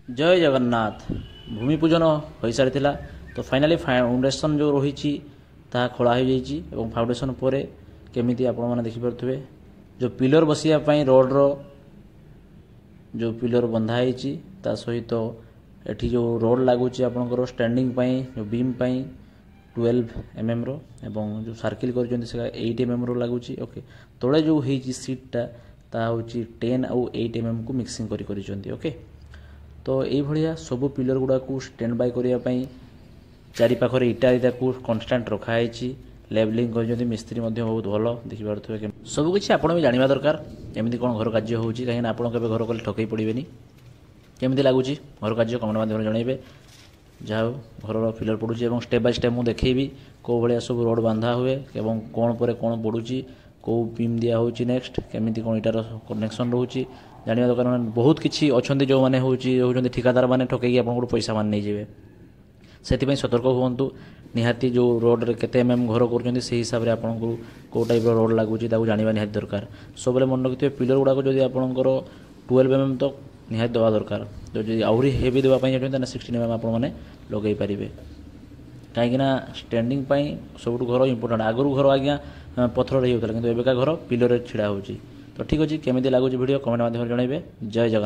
जय जगन्नाथ भूमि पूजन हो सारी तो फाइनाली फाउंडेशन जो रही खोला हो जाइए फाउंडेशन पर केमी आपण मैंने देखिपे जो पिलर बसापी रोड्र जो पिलर बंधाई सहित एठी जो रोड लगुच आपंकर स्टैंडिंग जो बीम 12 mm रो एवं जो सर्किल कर 8 mm रो लगुच ओके तले जो होती सीटा ता हूँ 10 आउ 8 mm को मिक्सिंग करी ओके तो ये सब पिलर गुड़ा को स्टैंड बाय करने चारि पाखरे इटा इटा को कन्स्टांट रखाई लेवलिंग कर मिस्त्री बहुत भल देखिपे सबकि आपड़ भी जानवा दरकार एमती कौन घर कार्य हो कहीं आप घर कले ठकई पड़े केमी लगुच घर कार्य कमेंट माध्यम जनइबे जहाँ घर पिलर पड़ू स्टेप बाय स्टेप मुझे देखी कौ भाया सब रोड बांधा हुए और कौन पर कौन पड़ू कौ बीम दिया हो नेक्स्ट केमी कौन इटार कनेक्शन रोचे जानवा दरकार बहुत किसी अच्छा जो मैंने होती ठिकादार मैंने ठकई आप पैसा मान नहीं से सतर्क हूँ निहाती जो रोड रे केते एमएम घर कर हिसाब से आपको कौ टाइप रोड लगुच जानवा निहाती दरकार सब मन रखिए पिलर गुड़ाक जब आपंकर 12 mm तक निहाती देवा दरकार तो जब आहरी हेवी देवाई चाहिए 16 mm आप लगे पारे कहीं स्टैंडिंग सब घर इंपोर्टाट आगु घर आज्ञा पथर होता है कि एवं घर पिलर छिड़ा हो तो ठीक अच्छे केमी लगुच वीडियो कमेंट माध्यम जनइबे जय जगन्नाथ।